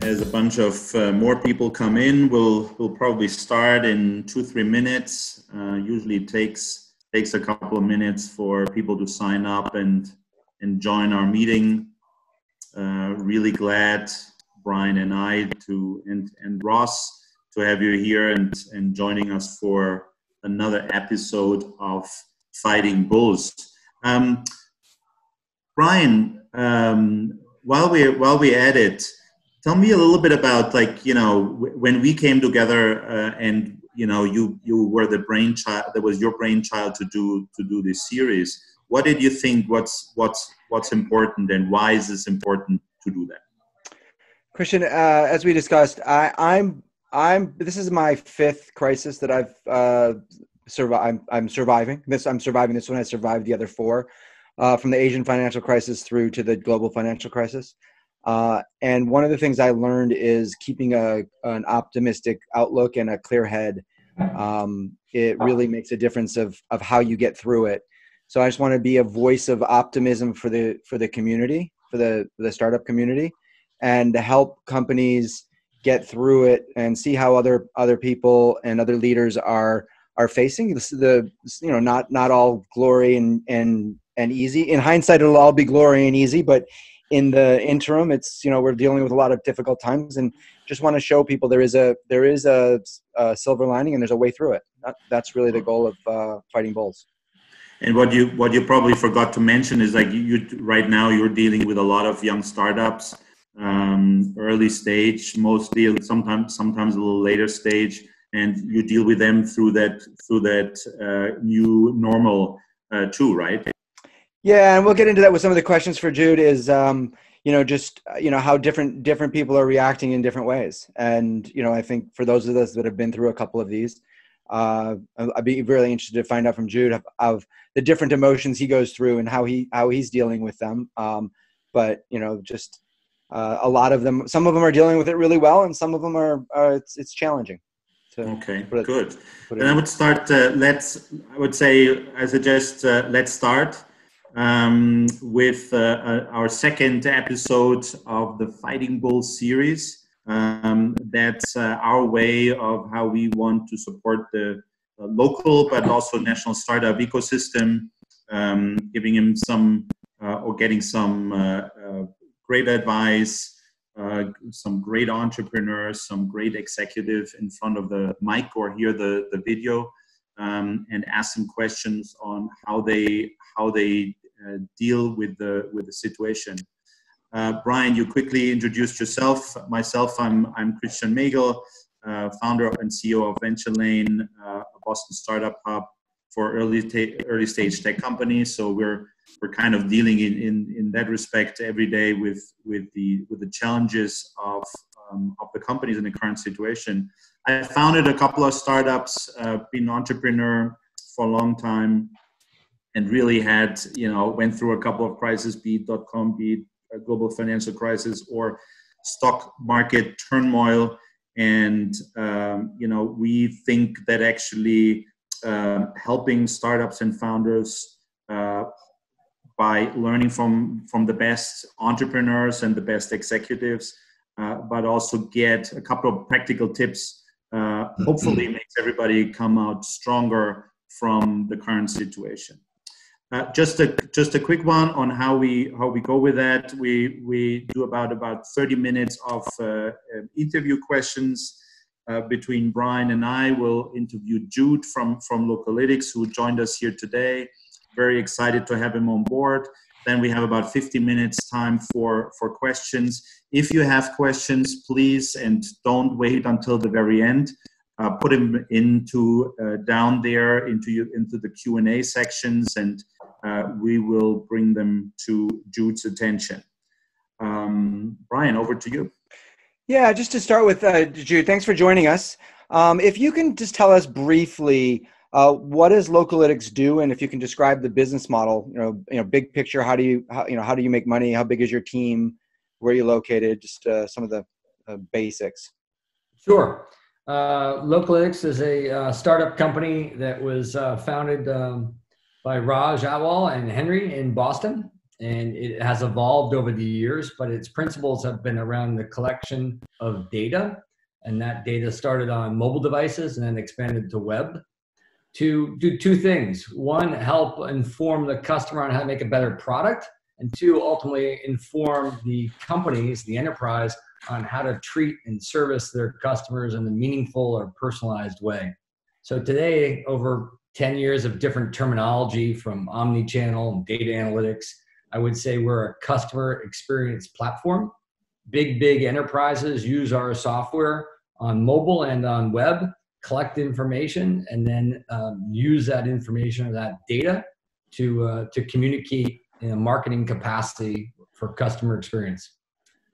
as a bunch of more people come in, we'll probably start in 2-3 minutes. Usually it takes a couple of minutes for people to sign up and join our meeting. Really glad, Brian and I, and Ross, to have you here and joining us for another episode of Fighting Bulls. Brian, while we at it, tell me a little bit about, when we came together and you were the brainchild. That was your brainchild to do this series. What did you think? What's important, and why is this important to do that? Christian, as we discussed, this is my fifth crisis that I've survived. I'm surviving this. I'm surviving this one. I survived the other four, from the Asian financial crisis through to the global financial crisis. And one of the things I learned is keeping an optimistic outlook and a clear head. It really makes a difference of how you get through it. So I just want to be a voice of optimism for the community, for the startup community, and to help companies get through it and see how other people and other leaders are facing not all glory and easy. In hindsight, it'll all be glory and easy, but in the interim, it's, we're dealing with a lot of difficult times, and just want to show people there is a silver lining and there's a way through it. That's really the goal of Fighting Bulls. And what you probably forgot to mention is, you right now you're dealing with a lot of young startups, early stage, mostly, sometimes a little later stage, and you deal with them through that new normal too, right? Yeah, and we'll get into that with some of the questions for Jude. Is how different people are reacting in different ways, and I think for those of us that have been through a couple of these, I'd be really interested to find out from Jude of the different emotions he goes through and how he's dealing with them. But a lot of them, some of them are dealing with it really well, and some of them are it's challenging. Okay, good. Then I would start. I suggest let's start with our second episode of the Fighting Bulls series. That's our way of how we want to support the local but also national startup ecosystem, giving him some or getting some great advice, some great entrepreneurs, some great executives in front of the mic or hear the video, and ask some questions on how they deal with the situation. Brian, you quickly introduced yourself. Myself, I'm Christian Magel, founder and CEO of Venture Lane, a Boston startup hub for early stage tech companies. So we're kind of dealing in that respect every day with the challenges of the companies in the current situation. I founded a couple of startups, been an entrepreneur for a long time, and really went through a couple of crises, be it .com, be it a global financial crisis or stock market turmoil. And, we think that actually helping startups and founders by learning from the best entrepreneurs and the best executives, but also get a couple of practical tips, hopefully makes everybody come out stronger from the current situation. Just a quick one on how we go with that. We do about 30 minutes of interview questions between Brian and I. We'll interview Jude from Localytics, who joined us here today. Very excited to have him on board. Then we have about 50 minutes time for questions. If you have questions, please, and don't wait until the very end. Put them down there into the Q&A sections, and we will bring them to Jude's attention. Brian, over to you. Yeah, just to start with, Jude, thanks for joining us. If you can just tell us briefly, what does Localytics do, and if you can describe the business model, big picture, how do you make money? How big is your team? Where are you located? Just some of the basics. Sure. Localytics is a startup company that was founded by Raj Awal and Henry in Boston. and it has evolved over the years, but its principles have been around the collection of data, and that data started on mobile devices and then expanded to web to do two things. One, help inform the customer on how to make a better product, and two, ultimately inform the companies, the enterprise, on how to treat and service their customers in a meaningful or personalized way. So today, over 10 years of different terminology from omni-channel and data analytics, I would say we're a customer experience platform. Big enterprises use our software on mobile and on web, collect information, and then use that information or that data to communicate in a marketing capacity for customer experience.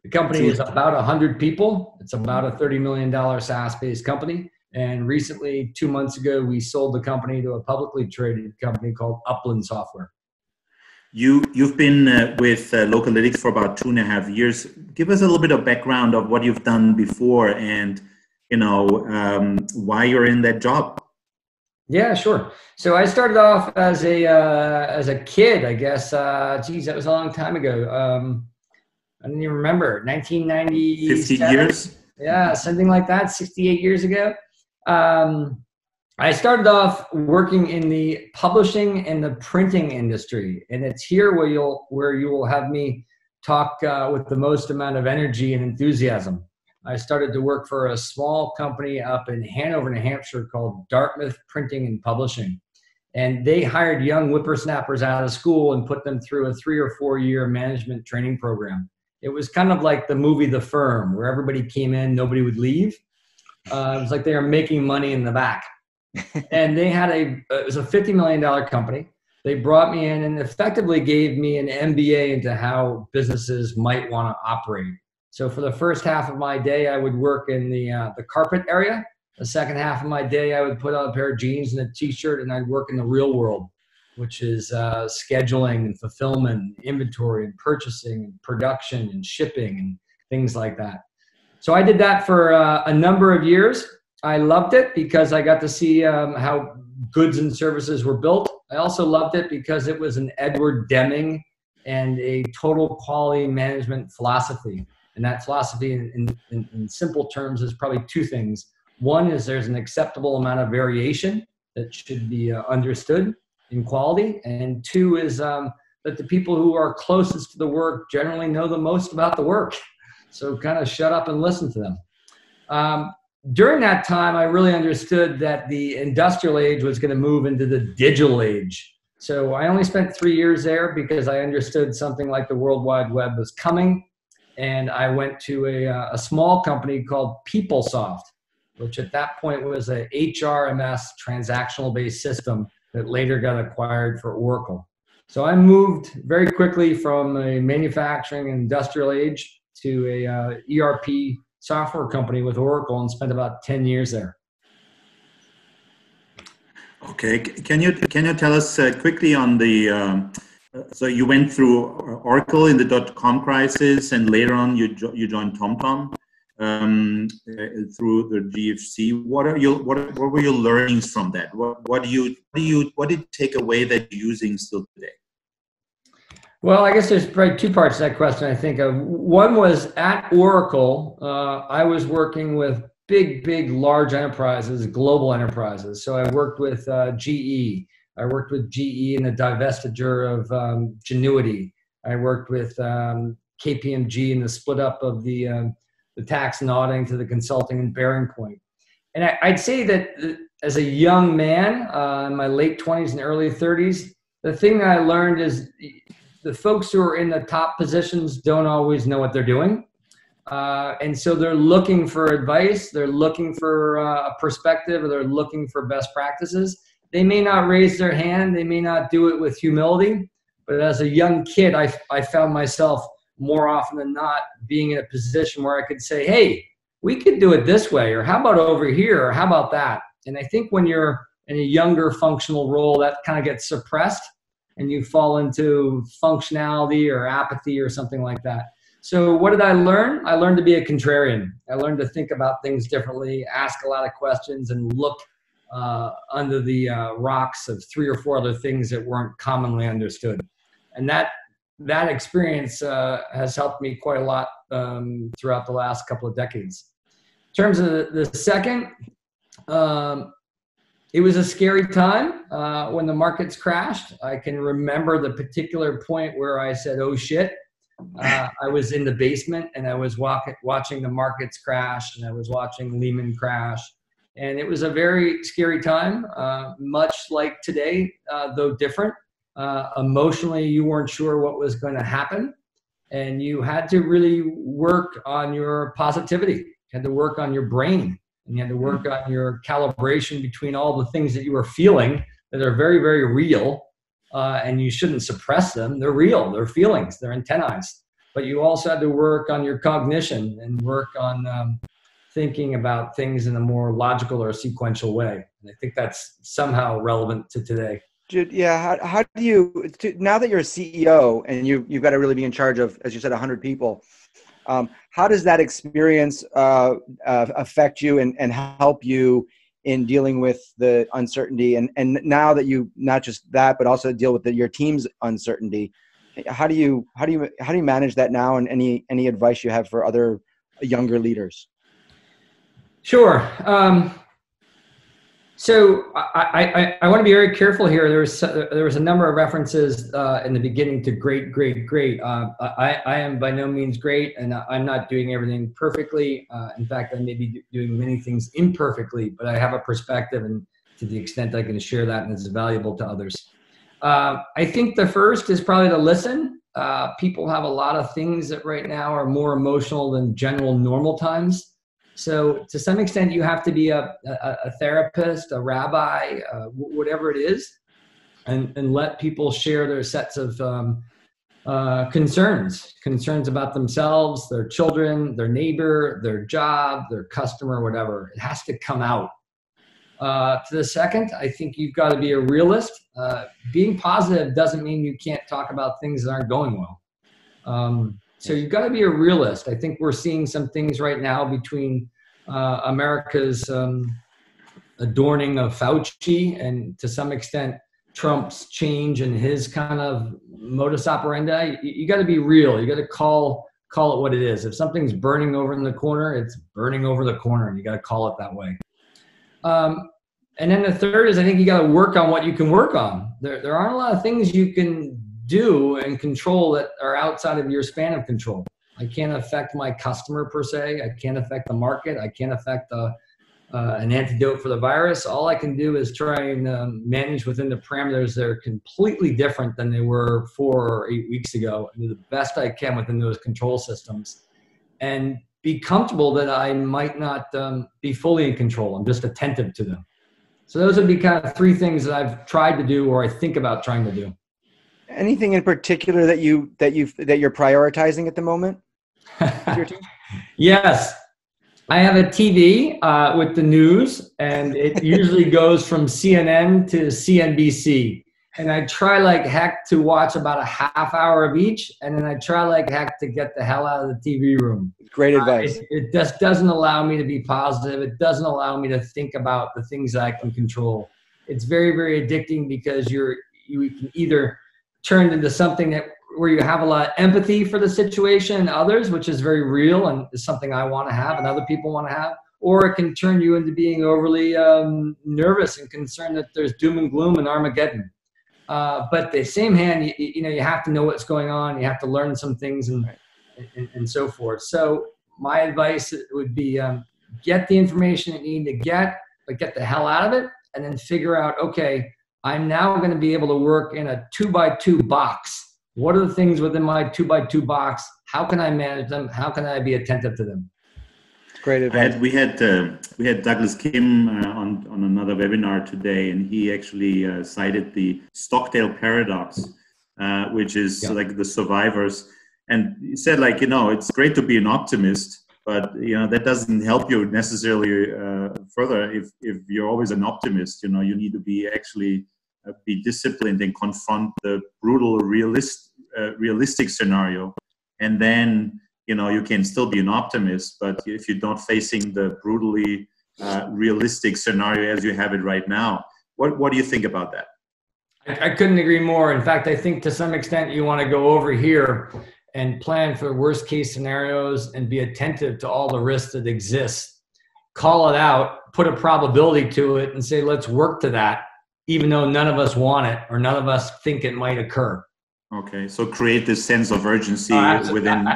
The company is about 100 people. It's about a $30 million SaaS-based company. And recently, 2 months ago, we sold the company to a publicly traded company called Upland Software. You've been with Localytics for about 2.5 years. Give us a little bit of background of what you've done before and why you're in that job. Yeah, sure. So I started off as a kid, I guess. Geez, that was a long time ago. I don't even remember. 1990. 50 years. Yeah, something like that. 68 years ago. I started off working in the publishing and the printing industry, and it's here where you will have me talk with the most amount of energy and enthusiasm. I started to work for a small company up in Hanover, New Hampshire called Dartmouth Printing and Publishing, and they hired young whippersnappers out of school and put them through a 3 or 4 year management training program. It was kind of like the movie The Firm, where everybody came in, nobody would leave. It was like they were making money in the back. And they had it was a $50 million company. They brought me in and effectively gave me an MBA into how businesses might want to operate. So for the first half of my day, I would work in the carpet area. The second half of my day, I would put on a pair of jeans and a t-shirt, and I'd work in the real world, which is scheduling and fulfillment, inventory and purchasing and production and shipping and things like that. So I did that for a number of years. I loved it because I got to see how goods and services were built. I also loved it because it was an Edward Deming and a total quality management philosophy. And that philosophy in simple terms is probably two things. One is there's an acceptable amount of variation that should be understood in quality. And two is that the people who are closest to the work generally know the most about the work. So kind of shut up and listen to them. During that time, I really understood that the industrial age was going to move into the digital age. So I only spent 3 years there because I understood something like the World Wide Web was coming. And I went to a small company called PeopleSoft, which at that point was a HRMS transactional-based system that later got acquired for Oracle. So I moved very quickly from a manufacturing and industrial age to a ERP software company with Oracle and spent about 10 years there. Okay, can you tell us quickly on the so you went through Oracle in the .com crisis, and later on you joined TomTom through the GFC. What were your learnings from that? What did you take away that you're using still today? Well, I guess there's probably two parts to that question I think of. One was at Oracle, I was working with big, large enterprises, global enterprises. So I worked with GE. I worked with GE in the divestiture of Genuity. I worked with KPMG in the split up of the tax and auditing to the consulting and Bearing Point. And I'd say that as a young man, in my late 20s and early 30s, the thing that I learned is the folks who are in the top positions don't always know what they're doing. And so they're looking for advice, they're looking for a perspective, or they're looking for best practices. They may not raise their hand, they may not do it with humility, but as a young kid, I found myself more often than not being in a position where I could say, hey, we could do it this way, or how about over here, or how about that? And I think when you're in a younger functional role, that kind of gets suppressed and you fall into functionality or apathy or something like that. So what did I learn? I learned to be a contrarian. I learned to think about things differently, ask a lot of questions, and look under the rocks of 3 or 4 other things that weren't commonly understood. And that that experience has helped me quite a lot throughout the last couple of decades. In terms of the second, it was a scary time when the markets crashed. I can remember the particular point where I said, oh shit. I was in the basement and I was watching the markets crash, and I was watching Lehman crash. And it was a very scary time, much like today, though different. Emotionally, you weren't sure what was going to happen. And you had to really work on your positivity. You had to work on your brain. And you had to work on your calibration between all the things that you were feeling that are very, very real. And you shouldn't suppress them. They're real. They're feelings. They're antennized. But you also had to work on your cognition and work on thinking about things in a more logical or sequential way. And I think that's somehow relevant to today. Jude, yeah. How do you, now that you're a CEO and you've got to really be in charge of, as you said, 100 people, how does that experience affect you and help you in dealing with the uncertainty? And now that you, not just that, but also deal with your team's uncertainty, how do you manage that now? And any advice you have for other younger leaders? Sure. So I want to be very careful here. There was a number of references in the beginning to great. I am by no means great, and I'm not doing everything perfectly. In fact, I may be doing many things imperfectly, but I have a perspective, and to the extent I can share that, and it's valuable to others. I think the first is probably to listen. People have a lot of things that right now are more emotional than general normal times. So to some extent, you have to be a therapist, a rabbi, whatever it is, and let people share their sets of concerns about themselves, their children, their neighbor, their job, their customer, whatever. It has to come out. To the second, I think you've got to be a realist. Being positive doesn't mean you can't talk about things that aren't going well. So you've got to be a realist. I think we're seeing some things right now between America's adorning of Fauci and to some extent Trump's change in his kind of modus operandi. You got to be real. You got to call it what it is. If something's burning over in the corner, it's burning over the corner, and you got to call it that way. And then the third is I think you got to work on what you can work on. There aren't a lot of things you can do and control that are outside of your span of control. I can't affect my customer per se. I can't affect the market. I can't affect an antidote for the virus. All I can do is try and manage within the parameters that are completely different than they were 4 or 8 weeks ago, and do the best I can within those control systems, and be comfortable that I might not be fully in control. I'm just attentive to them. So those would be kind of 3 things that I've tried to do or I think about trying to do. Anything in particular that you're prioritizing at the moment? Yes. I have a TV with the news, and it usually goes from CNN to CNBC. And I try like heck to watch about a half hour of each, and then I try like heck to get the hell out of the TV room. Great advice. It just doesn't allow me to be positive. It doesn't allow me to think about the things that I can control. It's very, very addicting because you can either turn into something where you have a lot of empathy for the situation and others, which is very real and is something I want to have and other people want to have, or it can turn you into being overly nervous and concerned that there's doom and gloom and Armageddon. But at the same hand, you have to know what's going on. You have to learn some things and so forth. So my advice would be get the information you need to get, but get the hell out of it, and then figure out, okay, I'm now going to be able to work in a 2x2 box. What are the things within my 2x2 box? How can I manage them? How can I be attentive to them? Great advice. We had Douglas Kim on another webinar today, and he actually cited the Stockdale paradox, which is like the survivors. And he said, like, it's great to be an optimist, but that doesn't help you necessarily further if you're always an optimist. You need to be disciplined and confront the brutal realistic scenario, and then you can still be an optimist. But if you're not facing the brutally realistic scenario as you have it right now, what do you think about that? I couldn't agree more. In fact, I think to some extent you want to go over here and plan for worst case scenarios and be attentive to all the risks that exist. Call it out, put a probability to it, and say, let's work to that, even though none of us want it or none of us think it might occur. Okay, so create this sense of urgency within.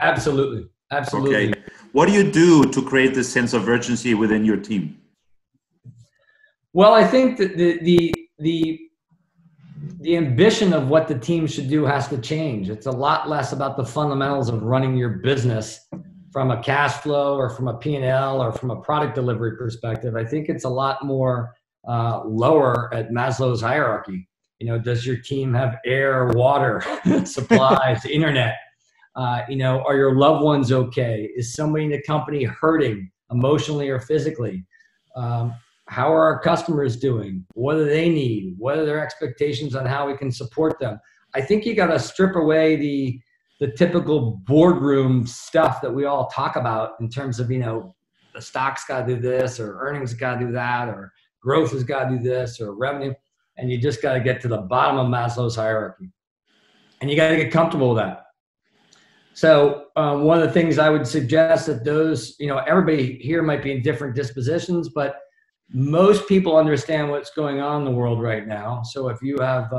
Absolutely, absolutely. Okay, what do you do to create this sense of urgency within your team? Well, I think that the ambition of what the team should do has to change. It's a lot less about the fundamentals of running your business from a cash flow or from a P&L or from a product delivery perspective. I think it's a lot more lower at Maslow's hierarchy. You know, does your team have air, water, supplies, internet? You know, are your loved ones okay? Is somebody in the company hurting emotionally or physically? How are our customers doing? What do they need? What are their expectations on how we can support them? I think you got to strip away the typical boardroom stuff that we all talk about in terms of, you know, the stock's got to do this, or earnings got to do that, or growth has got to do this, or revenue. And you just got to get to the bottom of Maslow's hierarchy. And you got to get comfortable with that. So one of the things I would suggest that those, you know, everybody here might be in different dispositions, but most people understand what's going on in the world right now. So if you have,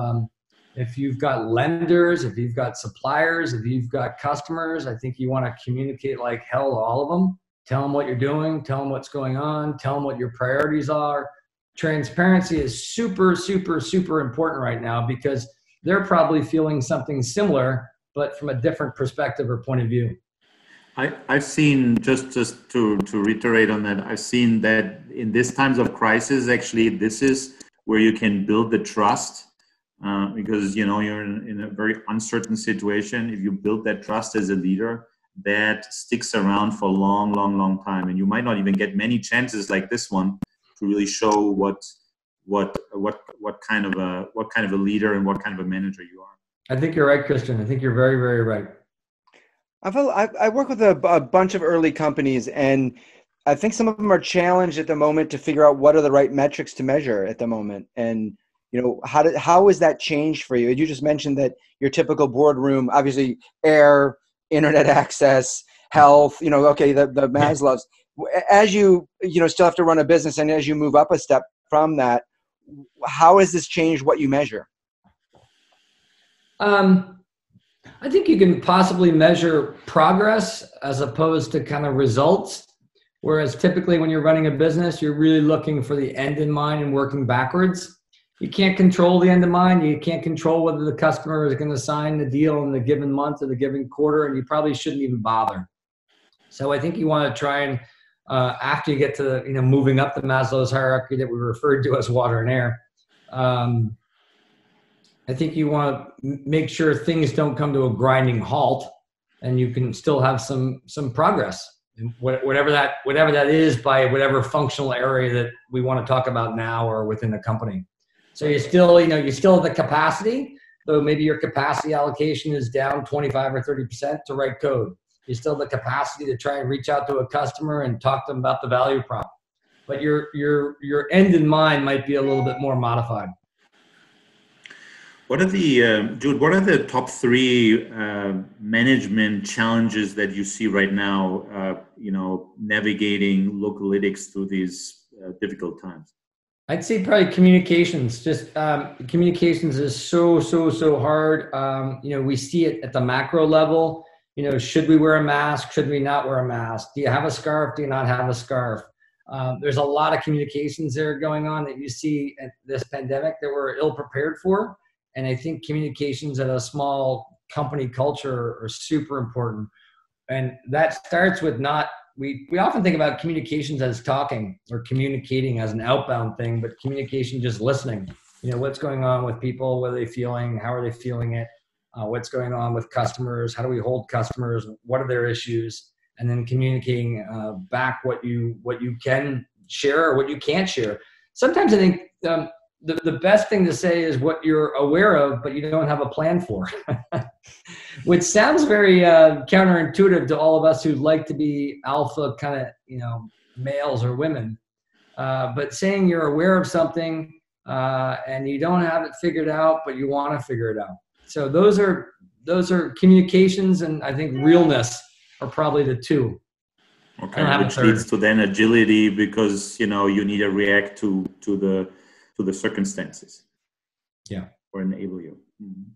if you've got lenders, if you've got suppliers, if you've got customers, I think you want to communicate like hell to all of them. Tell them what you're doing, tell them what's going on, tell them what your priorities are. Transparency is super, super, super important right now because they're probably feeling something similar, but from a different perspective or point of view. I've seen, just to reiterate on that, I've seen that in these times of crisis, actually, this is where you can build the trust because, you know, you're in a very uncertain situation. If you build that trust as a leader, that sticks around for a long, long, long time. And you might not even get many chances like this one to really show what kind of a leader and what kind of a manager you are. I think you're right, Christian. I think you're very, very right. I work with a bunch of early companies, and I think some of them are challenged at the moment to figure out what are the right metrics to measure at the moment. And, you know, how has that changed for you? You just mentioned that your typical boardroom, obviously air, internet access, health, you know, okay, the Maslow's. As you know, still have to run a business, and as you move up a step from that, how has this changed what you measure? I think you can possibly measure progress as opposed to kind of results. Whereas typically when you're running a business, you're really looking for the end in mind and working backwards. You can't control the end in mind. You can't control whether the customer is going to sign the deal in the given month or the given quarter, and you probably shouldn't even bother. So I think you want to try and, after you get to, you know, moving up the Maslow's hierarchy that we referred to as water and air, I think you want to make sure things don't come to a grinding halt, and you can still have some progress, whatever that is, by whatever functional area that we want to talk about now or within the company. So you still, you know, you still have the capacity, though maybe your capacity allocation is down 25 or 30% to write code. You still have the capacity to try and reach out to a customer and talk to them about the value prop, but your end in mind might be a little bit more modified. What are the, Jude, what are the top three management challenges that you see right now, you know, navigating Localytics through these difficult times? I'd say probably communications. Just communications is so hard. You know, we see it at the macro level. You know, should we wear a mask? Should we not wear a mask? Do you have a scarf? Do you not have a scarf? There's a lot of communications there going on that you see at this pandemic that we're ill prepared for. And I think communications at a small company culture are super important. And that starts with we often think about communications as talking or communicating as an outbound thing, but communication just listening. You know, what's going on with people? What are they feeling? How are they feeling it? What's going on with customers? How do we hold customers? What are their issues? And then communicating back what you can share or what you can't share. Sometimes I think the best thing to say is what you're aware of, but you don't have a plan for, which sounds very counterintuitive to all of us who'd like to be alpha kind of, you know, males or women. But saying you're aware of something, and you don't have it figured out, but you want to figure it out. So those are communications, and I think realness are probably the two. Okay, which leads to then agility, because you need to react to the circumstances. Yeah, or enable you. Mm-hmm.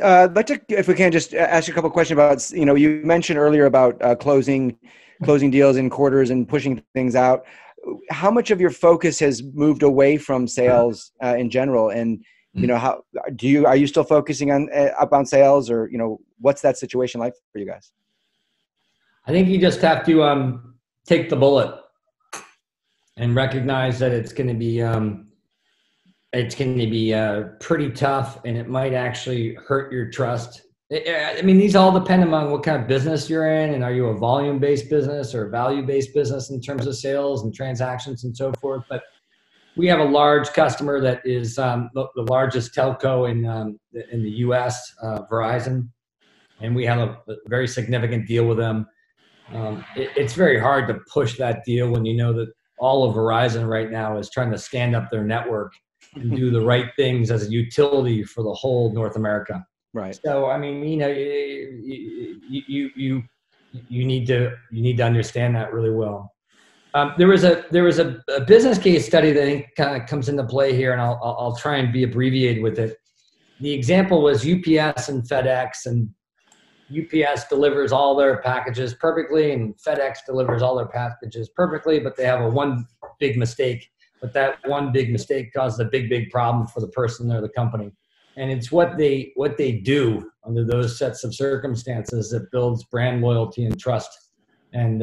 I'd like to, if we can, just ask you a couple of questions about, you mentioned earlier about closing deals in quarters and pushing things out. How much of your focus has moved away from sales in general? And, how are you still focusing on outbound sales, or, what's that situation like for you guys? I think you just have to take the bullet and recognize that it's going to be pretty tough, and it might actually hurt your trust. I mean, these all depend on what kind of business you're in, and are you a volume-based business or a value-based business in terms of sales and transactions and so forth. But we have a large customer that is the largest telco in the U.S., Verizon, and we have a very significant deal with them. It's very hard to push that deal when you know that all of Verizon right now is trying to stand up their network and do the right things as a utility for the whole North America. Right. So, I mean, you need to understand that really well. There was a business case study that I think kind of comes into play here, and I'll try and be abbreviated with it. The example was UPS and FedEx, and UPS delivers all their packages perfectly, and FedEx delivers all their packages perfectly, but they have one big mistake. But that one big mistake caused a big problem for the person or the company. And it's what they do under those sets of circumstances that builds brand loyalty and trust. And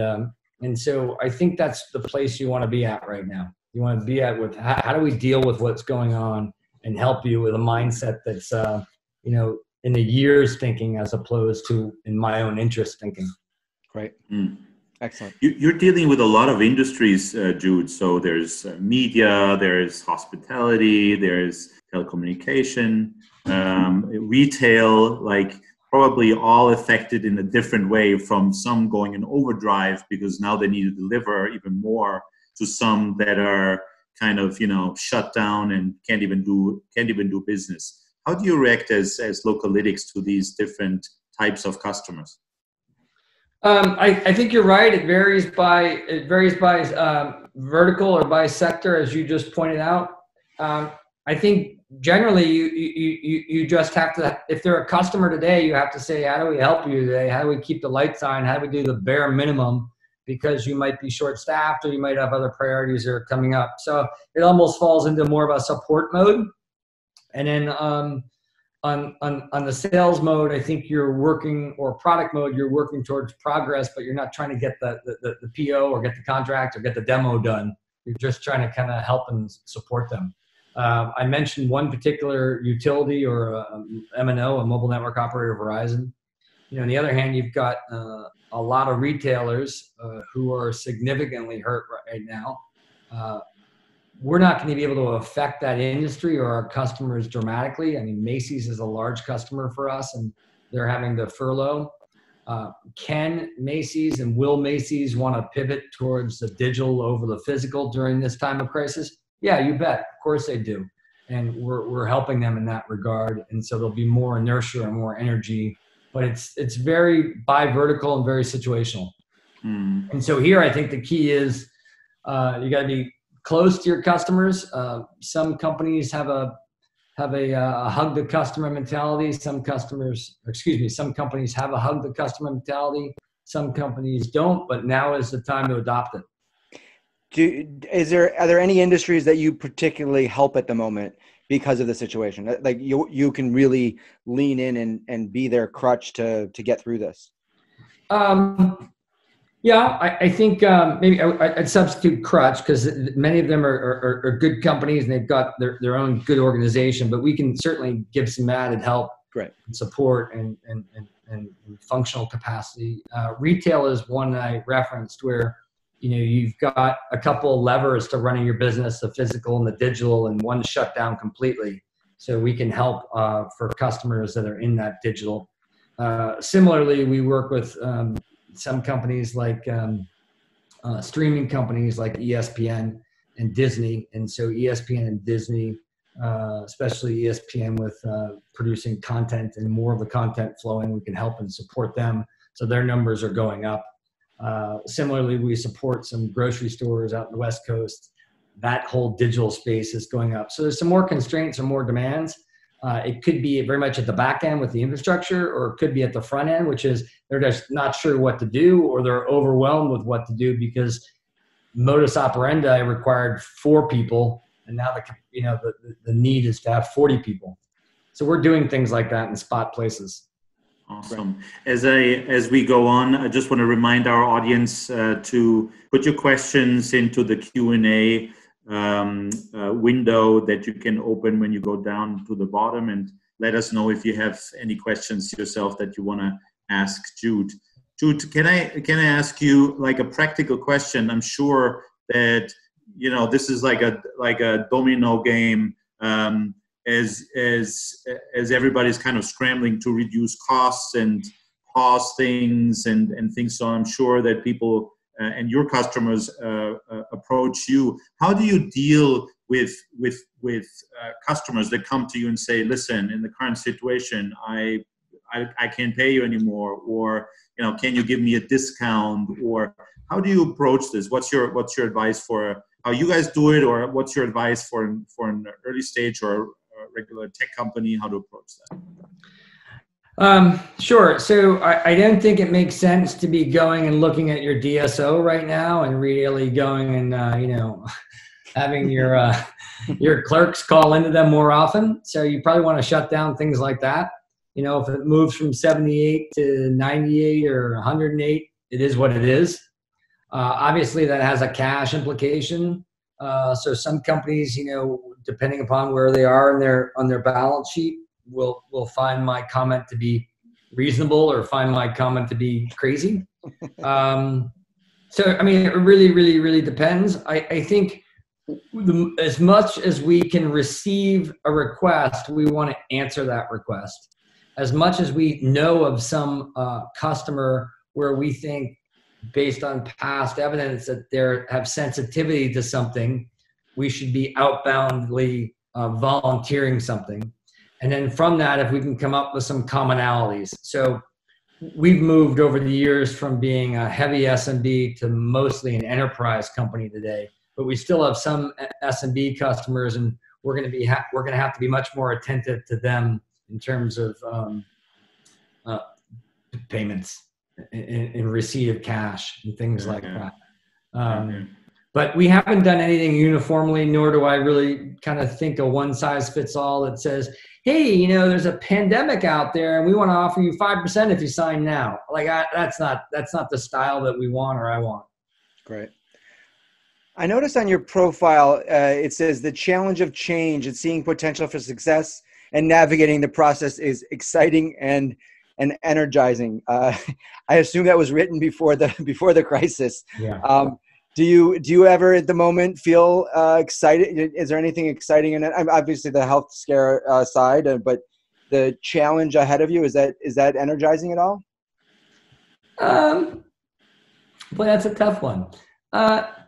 so I think that's the place you want to be at right now. You want to be at with how do we deal with what's going on and help you with a mindset that's in the years thinking as opposed to in my own interest thinking. Great. Excellent. You're dealing with a lot of industries, Jude. So there's media, there's hospitality, there's telecommunication, retail, like probably all affected in a different way, from some going in overdrive because now they need to deliver even more, to some that are kind of, shut down and can't even do business. How do you react as Localytics to these different types of customers? I think you're right. It varies by vertical or by sector, as you just pointed out. I think generally you just have to, if they're a customer today, you have to say, how do we help you today? How do we keep the lights on? How do we do the bare minimum? Because you might be short-staffed, or you might have other priorities that are coming up. So it almost falls into more of a support mode. And then on the sales mode, I think you're working, or product mode, you're working towards progress, but you're not trying to get the PO or get the contract or get the demo done. You're just trying to kind of help and support them. I mentioned one particular utility or MNO, a mobile network operator, Verizon. On the other hand, you've got a lot of retailers who are significantly hurt right now. We're not going to be able to affect that industry or our customers dramatically. I mean, Macy's is a large customer for us, and they're having to furlough. Can Macy's and will Macy's want to pivot towards the digital over the physical during this time of crisis? Yeah, you bet. Of course they do. And we're helping them in that regard. And so there'll be more inertia and more energy, but it's very bi-vertical and very situational. And so here, I think the key is you got to be close to your customers. Some companies have a hug the customer mentality. Some companies have a hug the customer mentality. Some companies don't, but now is the time to adopt it. Are there any industries that you particularly help at the moment because of the situation? Like you can really lean in and be their crutch to get through this? Yeah, I think maybe I'd substitute crutch, because many of them are good companies and they've got their own good organization, but we can certainly give some added help, and support and functional capacity. Retail is one that I referenced where you've got a couple of levers to running your business, the physical and the digital, and one shut down completely. So we can help for customers that are in that digital. Similarly, we work with some companies like streaming companies like ESPN, and Disney. And so ESPN and Disney, especially ESPN with producing content and more of the content flowing, we can help and support them. So their numbers are going up. Similarly, we support some grocery stores out in the West Coast. That whole digital space is going up. So there's some more constraints or more demands. It could be very much at the back end with the infrastructure, or it could be at the front end, which is they're just not sure what to do, or they're overwhelmed with what to do because modus operandi required 4 people, and now the need is to have 40 people. So we're doing things like that in spot places. Awesome. As we go on, I just want to remind our audience to put your questions into the Q&A window that you can open when you go down to the bottom, and let us know if you have any questions yourself that you want to ask Jude. Jude, can I ask you like a practical question? I'm sure that this is like a domino game. As everybody's kind of scrambling to reduce costs and pause things and things. So I'm sure that people and your customers approach you. How do you deal with customers that come to you and say, listen, in the current situation, I can't pay you anymore, or can you give me a discount? Or how do you approach this? What's your advice for how you guys do it, or what's your advice for an early stage or regular tech company, how to approach that? Sure. So I don't think it makes sense to be going and looking at your DSO right now and really going and, having your clerks call into them more often. So you probably want to shut down things like that. If it moves from 78 to 98 or 108, it is what it is. Obviously that has a cash implication. So some companies, depending upon where they are on their balance sheet, will find my comment to be reasonable or find my comment to be crazy. So, it really, really, really depends. I think as much as we can receive a request, we want to answer that request. As much as we know of some customer where we think, based on past evidence, that they have sensitivity to something, we should be outboundly volunteering something. And then from that, if we can come up with some commonalities. So we've moved over the years from being a heavy SMB to mostly an enterprise company today, but we still have some SMB customers, and we're going to have to be much more attentive to them in terms of payments and receipt of cash and things like that. But we haven't done anything uniformly, nor do I really kind of think a one size fits all that says, hey, there's a pandemic out there and we want to offer you 5% if you sign now. Like that's not the style that we want or I want. Great. I noticed on your profile, it says the challenge of change and seeing potential for success and navigating the process is exciting and energizing. I assume that was written before the crisis. Yeah. Do you ever at the moment feel excited? Is there anything exciting in it? Obviously the health scare side, but the challenge ahead of you, is that energizing at all? Boy, that's a tough one.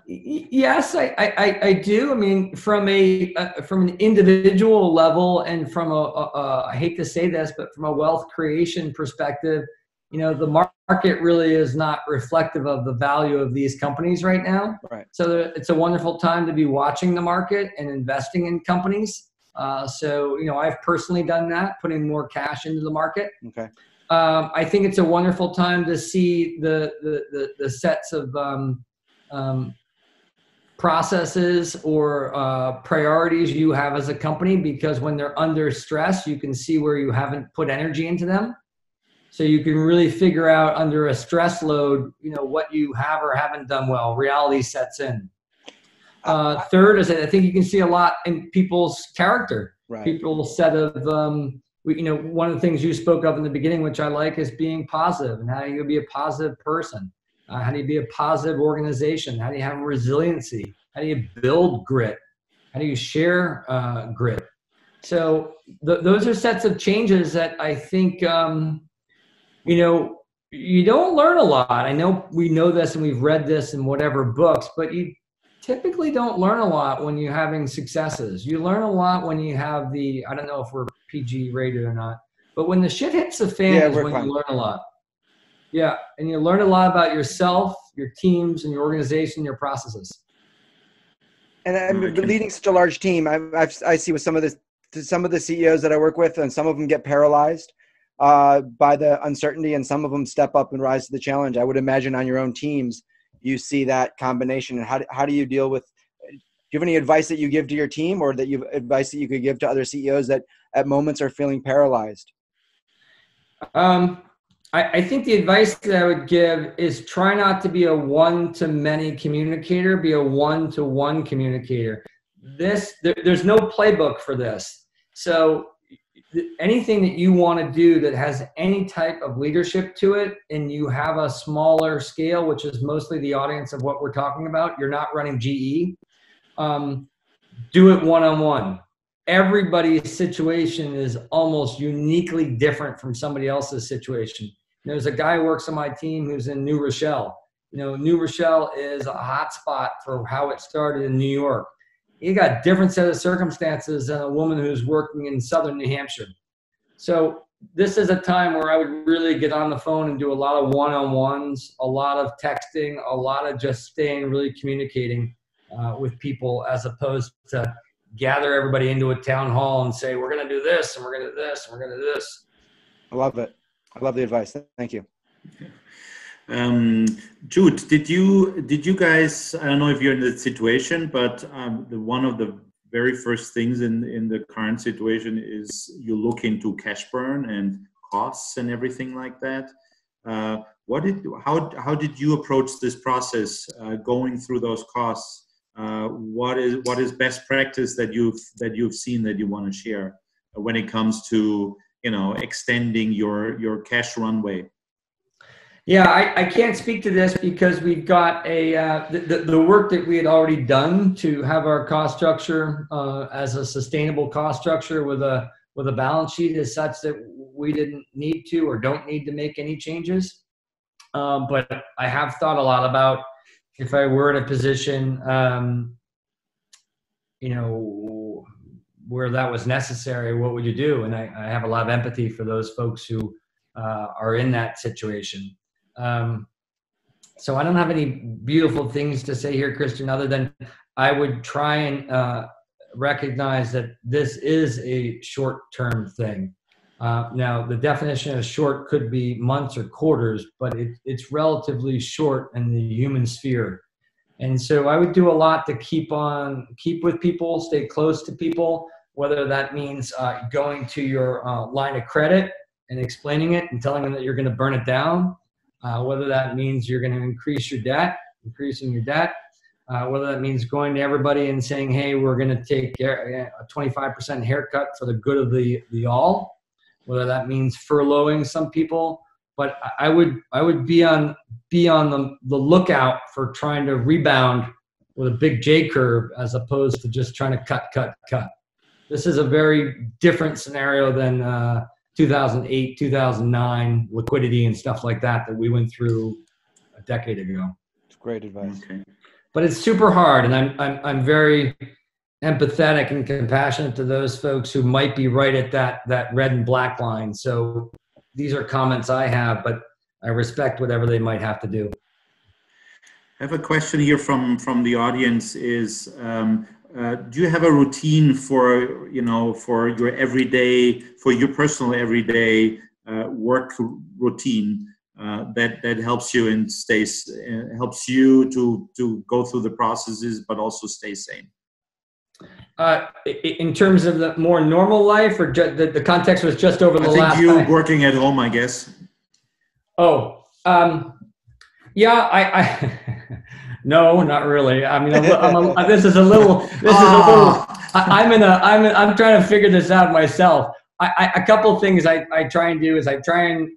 Yes, I do. From an individual level and from I hate to say this, but from a wealth creation perspective, the market really is not reflective of the value of these companies right now. Right. So it's a wonderful time to be watching the market and investing in companies. So I've personally done that, putting more cash into the market. Okay. I think it's a wonderful time to see the sets of processes or priorities you have as a company, because when they're under stress, you can see where you haven't put energy into them. So you can really figure out under a stress load, what you have or haven't done well. Reality sets in. Third is that I think you can see a lot in people's character, right. People's set of, one of the things you spoke of in the beginning, which I like, is being positive and how you be a positive person. How do you be a positive organization? How do you have resiliency? How do you build grit? How do you share grit? So those are sets of changes that I think, you don't learn a lot. I know we know this and we've read this in whatever books, but typically don't learn a lot when you're having successes. You learn a lot when you have the, I don't know if we're PG rated or not, but when the shit hits the fan is when you learn a lot. Yeah, and you learn a lot about yourself, your teams, and your organization, your processes. And I'm leading such a large team. I see with some of the CEOs that I work with, and some of them get paralyzed by the uncertainty, and some of them step up and rise to the challenge. I would imagine on your own teams, you see that combination. And how do you deal with? Do you have any advice that you give to your team, or advice that you could give to other CEOs that at moments are feeling paralyzed? I think the advice that I would give is try not to be a one-to-many communicator, be a one-to-one communicator. There's no playbook for this. So anything that you want to do that has any type of leadership to it, and you have a smaller scale, which is mostly the audience of what we're talking about, you're not running GE, do it one-on-one. Everybody's situation is almost uniquely different from somebody else's situation. There's a guy who works on my team who's in New Rochelle. New Rochelle is a hot spot for how it started in New York. You got a different set of circumstances than a woman who's working in southern New Hampshire. So this is a time where I would really get on the phone and do a lot of one-on-ones, a lot of texting, a lot of just staying really communicating with people, as opposed to gather everybody into a town hall and say, we're going to do this, and we're going to do this, and we're going to do this. I love it. I love the advice. Thank you. Jude, did you guys, I don't know if you're in that situation, but one of the very first things in the current situation is you look into cash burn and costs and everything like that. How did you approach this process, going through those costs? What is best practice that you've seen that you want to share when it comes to extending your cash runway? Yeah, I can't speak to this because we've got the work that we had already done to have our cost structure as a sustainable cost structure with a balance sheet is such that we didn't need to or don't need to make any changes. But I have thought a lot about if I were in a position, where that was necessary, what would you do? And I have a lot of empathy for those folks who are in that situation. So I don't have any beautiful things to say here, Christian, other than I would try and recognize that this is a short-term thing. Now, the definition of short could be months or quarters, but it's relatively short in the human sphere. And so I would do a lot to keep with people, stay close to people, whether that means going to your line of credit and explaining it and telling them that you're going to burn it down, whether that means you're going to increasing your debt, whether that means going to everybody and saying, hey, we're going to take a 25% haircut for the good of the all, whether that means furloughing some people. But I would be on the lookout for trying to rebound with a big J curve as opposed to just trying to cut. This is a very different scenario than 2008, 2009 liquidity and stuff like that we went through a decade ago. It's great advice. Okay. But it's super hard, and I'm very empathetic and compassionate to those folks who might be right at that red and black line. So these are comments I have, but I respect whatever they might have to do. I have a question here from the audience is, do you have a routine for your everyday, for your personal everyday work routine that helps you and helps you to go through the processes, but also stay sane? In terms of the more normal life, or the context was just over the last? I think you working at home, I guess. Oh, yeah. I no, not really. I mean, I'm trying to figure this out myself. A couple of things I try and do is I try and,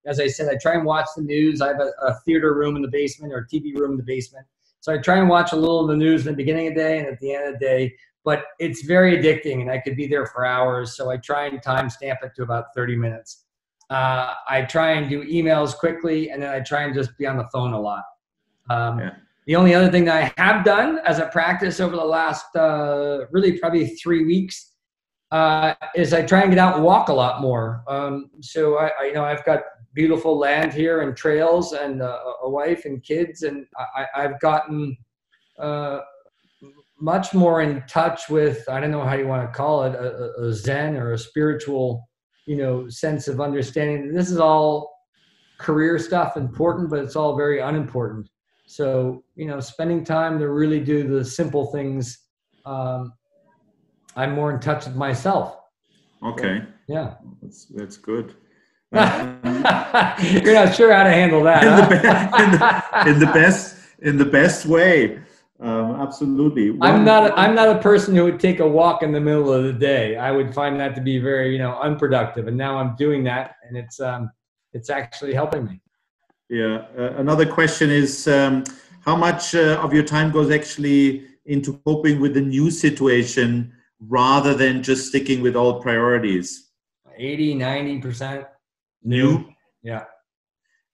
as I said, I try and watch the news. I have a theater room in the basement or a TV room in the basement. So I try and watch a little of the news in the beginning of the day and at the end of the day, but it's very addicting and I could be there for hours. So I try and timestamp it to about 30 minutes. I try and do emails quickly, and then I try and just be on the phone a lot. The only other thing that I have done as a practice over the last really probably 3 weeks is I try and get out and walk a lot more. So I've got beautiful land here and trails and a wife and kids, and I've gotten much more in touch with, I don't know how you want to call it, a Zen or a spiritual, sense of understanding. This is all career stuff important, but it's all very unimportant. So, spending time to really do the simple things, I'm more in touch with myself. Okay. So, yeah. That's good. You're not sure how to handle that. In the best way. Absolutely. I'm not a person who would take a walk in the middle of the day. I would find that to be very, unproductive. And now I'm doing that, and it's actually helping me. Yeah. Another question is, how much of your time goes actually into coping with the new situation rather than just sticking with old priorities? 80-90% new. Yeah.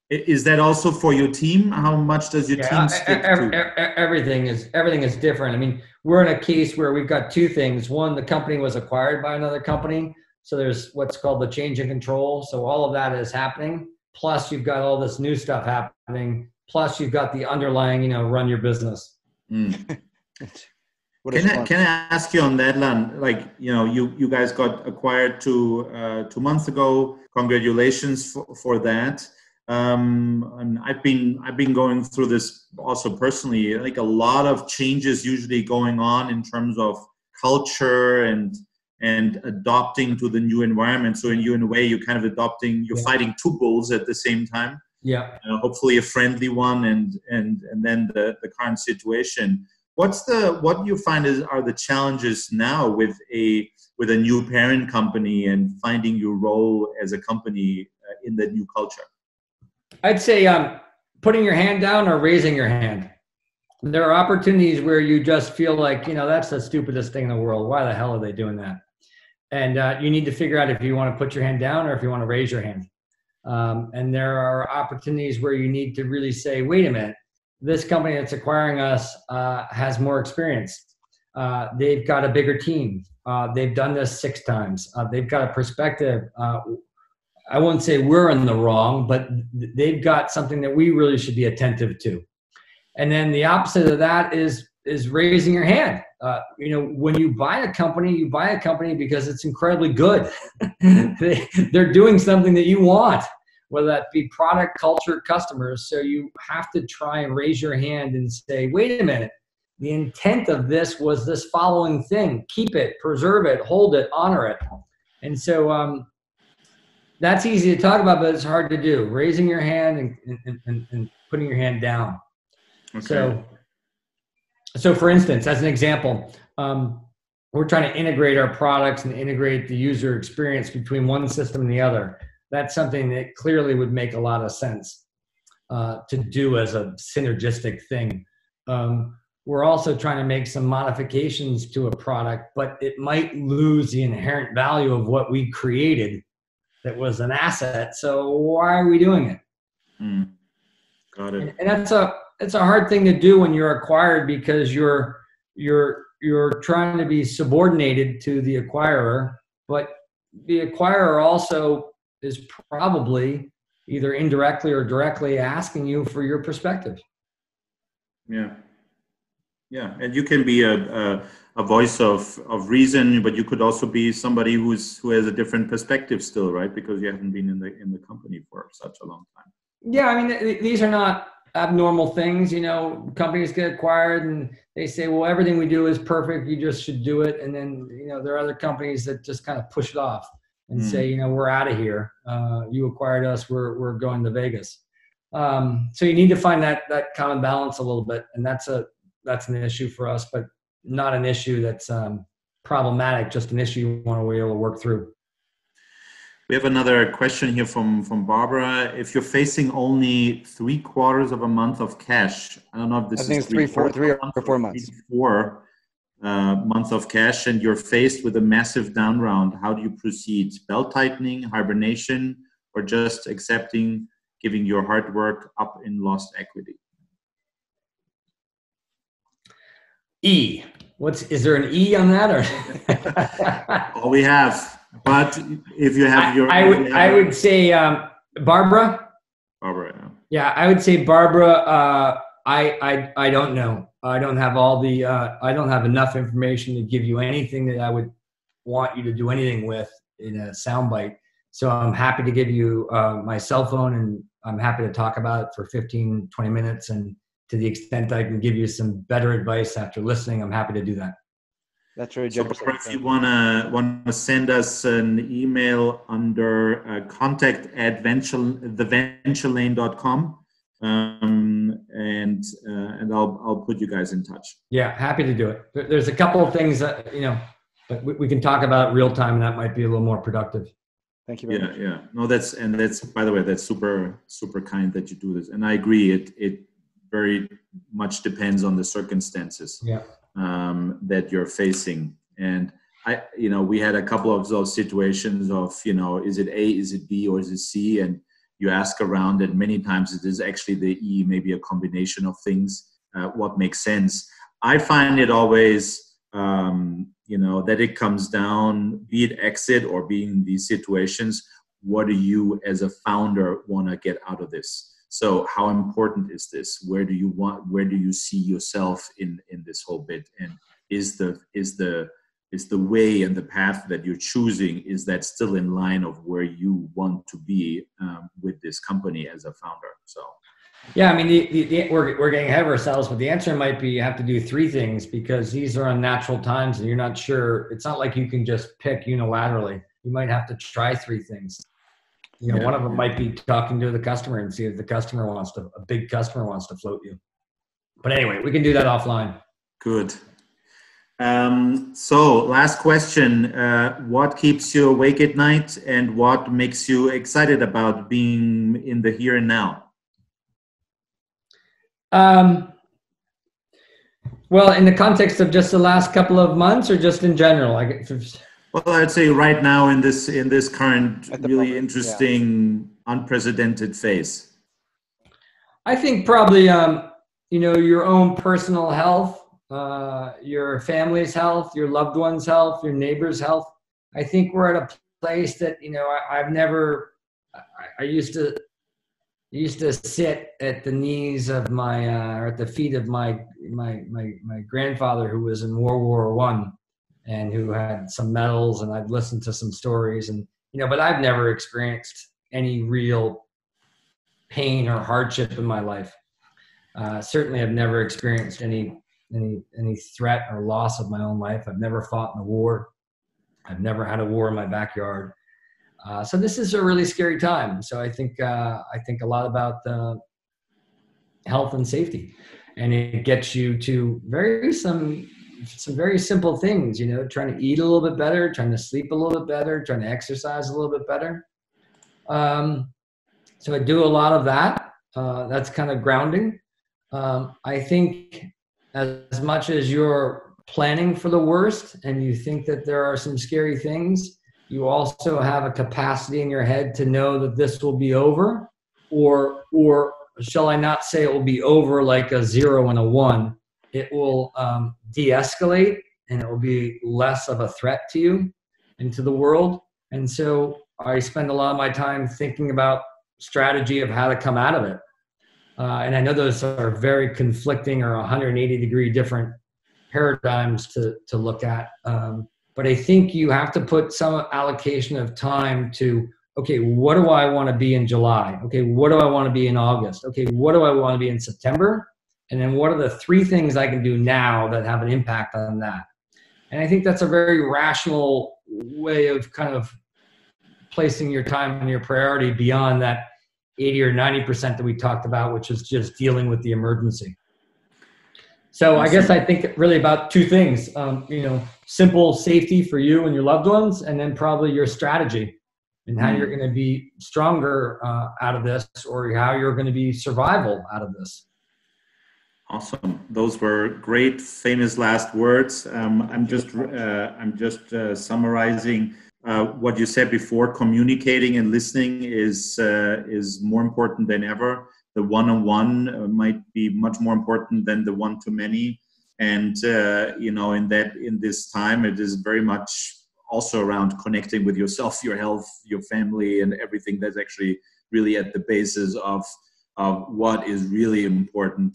Is that also for your team? How much does your team stick to? Everything is different. I mean, we're in a case where we've got two things. One, the company was acquired by another company. So there's what's called the change in control. So all of that is happening. Plus you've got all this new stuff happening. Plus you've got the underlying, run your business. Mm. Can I ask you on that, Lan? Like, you guys got acquired 2 months ago. Congratulations for that. And I've been going through this also personally, like a lot of changes usually going on in terms of culture and adopting to the new environment. So in a way, you're kind of adopting, you're fighting two bulls at the same time. Yeah. Hopefully a friendly one and then the current situation. What do you find are the challenges now with a new parent company and finding your role as a company in the new culture? I'd say putting your hand down or raising your hand. There are opportunities where you just feel like, that's the stupidest thing in the world. Why the hell are they doing that? And you need to figure out if you want to put your hand down or if you want to raise your hand. And there are opportunities where you need to really say, wait a minute, this company that's acquiring us has more experience. They've got a bigger team. They've done this 6 times. They've got a perspective. I won't say we're in the wrong, but they've got something that we really should be attentive to. And then the opposite of that is raising your hand. When you buy a company because it's incredibly good. They're doing something that you want, whether that be product, culture, customers. So you have to try and raise your hand and say, wait a minute, the intent of this was this following thing. Keep it, preserve it, hold it, honor it. And so that's easy to talk about, but it's hard to do. Raising your hand and putting your hand down. Okay. So for instance, as an example, we're trying to integrate our products and integrate the user experience between one system and the other. That's something that clearly would make a lot of sense to do as a synergistic thing. We're also trying to make some modifications to a product, but it might lose the inherent value of what we created that was an asset. So why are we doing it? Got it. And it's a hard thing to do when you're acquired because you're trying to be subordinated to the acquirer, but the acquirer also is probably either indirectly or directly asking you for your perspective. Yeah. Yeah. And you can be a voice of reason, but you could also be somebody who has a different perspective still, right? Because you haven't been in the company for such a long time. Yeah. I mean, these are not abnormal things. Companies get acquired and they say, well, everything we do is perfect. You just should do it. And then, there are other companies that just kind of push it off and say, we're out of here. You acquired us. We're going to Vegas. So you need to find that common balance a little bit. And that's an issue for us, but not an issue that's problematic, just an issue you want to be able to work through. We have another question here from Barbara. If you're facing only 3/4 of a month of cash, I don't know if this is 3 or 4 months. 4 months of cash, and you're faced with a massive down round, how do you proceed? Belt tightening, hibernation, or just accepting, giving your hard work up in lost equity? E. Is there an E on that or? All we have. But if you have I would say Barbara. Barbara. Yeah, I would say Barbara. I don't know. I don't have I don't have enough information to give you anything that I would want you to do anything with in a soundbite. So I'm happy to give you my cell phone, and I'm happy to talk about it for 15, 20 minutes. And to the extent I can give you some better advice after listening, I'm happy to do that. That's very so generous. Barbara, if you wanna send us an email under contact@theventurelane.com, and I'll put you guys in touch. Yeah, happy to do it. There's a couple of things that but we can talk about real time, and that might be a little more productive. Thank you very much. Yeah. No, that's by the way, that's super kind that you do this, and I agree. It very much depends on the circumstances. Yeah. That you're facing. And we had a couple of those situations of, is it A, is it B, or is it C? And you ask around, and many times it is actually the E, maybe a combination of things, what makes sense. I find it always, that it comes down, be it exit or being in these situations, what do you as a founder want to get out of this? So how important is this? Where do you see yourself in this whole bit? And is the way and the path that you're choosing, is that still in line of where you want to be with this company as a founder? So. Yeah, I mean, we're getting ahead of ourselves, but the answer might be you have to do three things, because these are unnatural times and you're not sure. It's not like you can just pick unilaterally. You might have to try three things. One of them might be talking to the customer and see if a big customer wants to float you. But anyway, we can do that offline. Good. So last question, what keeps you awake at night, and what makes you excited about being in the here and now? Well, in the context of just the last couple of months, or just in general? Well, I'd say right now in this current really interesting, unprecedented phase. I think probably your own personal health, your family's health, your loved one's health, your neighbor's health. I think we're at a place that I used to sit at the knees of or at the feet of my grandfather, who was in World War I. And who had some medals, and I'd listened to some stories, and but I've never experienced any real pain or hardship in my life. Certainly, I've never experienced any threat or loss of my own life. I've never fought in a war. I've never had a war in my backyard. So this is a really scary time. So I think a lot about health and safety, and it gets you to some very simple things, trying to eat a little bit better, trying to sleep a little bit better, trying to exercise a little bit better. So I do a lot of that. That's kind of grounding. I think as much as you're planning for the worst and you think that there are some scary things, you also have a capacity in your head to know that this will be over, or shall I not say it will be over like a 0 and a 1. It will de-escalate, and it will be less of a threat to you and to the world. And so I spend a lot of my time thinking about strategy of how to come out of it. And I know those are very conflicting or 180-degree different paradigms to look at. But I think you have to put some allocation of time to, okay, what do I want to be in July? Okay, what do I want to be in August? Okay, what do I want to be in September? And then what are the 3 things I can do now that have an impact on that? And I think that's a very rational way of kind of placing your time and your priority beyond that 80 or 90% that we talked about, which is just dealing with the emergency. So I guess I think really about 2 things, simple safety for you and your loved ones, and then probably your strategy and how you're going to be stronger out of this, or how you're going to be survival out of this. Awesome. Those were great, famous last words. I'm just summarizing what you said before. Communicating and listening is more important than ever. The one-on-one might be much more important than the one-to-many. And in this time, it is very much also around connecting with yourself, your health, your family, and everything that's actually really at the basis of what is really important,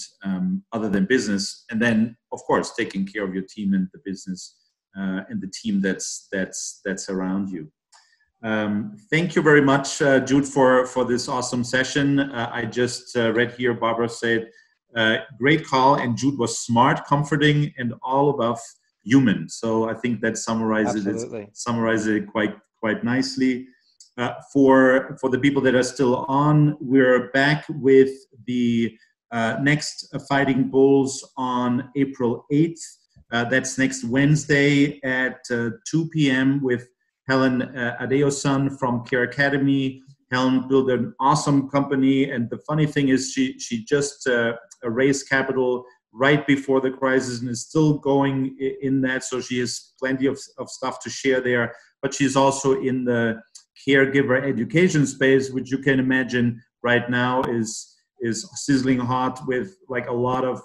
other than business. And then, of course, taking care of your team and the business and the team that's around you. Thank you very much, Jude, for this awesome session. I just read here, Barbara said, great call, and Jude was smart, comforting, and all above human. So I think that summarizes it quite nicely. For the people that are still on, we're back with the next Fighting Bulls on April 8th. That's next Wednesday at 2 p.m. with Helen Adeosun from Care Academy. Helen built an awesome company, and the funny thing is she just raised capital right before the crisis and is still going in that, so she has plenty of stuff to share there. But she's also in the caregiver education space, which you can imagine right now is sizzling hot with like a lot of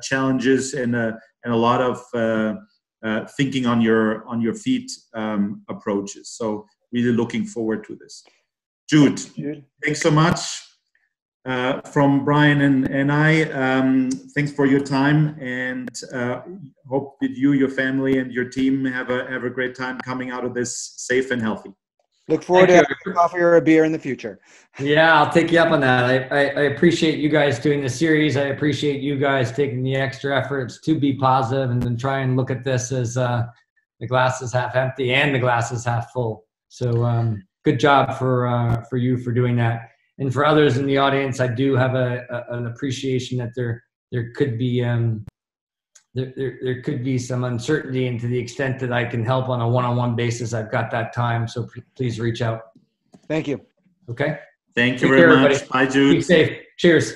challenges and a lot of thinking on your feet approaches. So really looking forward to this. Jude, thanks so much. From Brian and I, thanks for your time, and hope that you, your family, and your team have a great time coming out of this safe and healthy. Look forward to a coffee or a beer in the future. Yeah, I'll take you up on that. I appreciate you guys doing the series. I appreciate you guys taking the extra efforts to be positive and then try and look at this as the glass is half empty and the glass is half full. So good job for you for doing that. And for others in the audience, I do have an appreciation that there could be there could be some uncertainty, and to the extent that I can help on a one-on-one basis, I've got that time. So please reach out. Thank you. Okay. Thank you very much. Bye, Jude. Be safe. Cheers.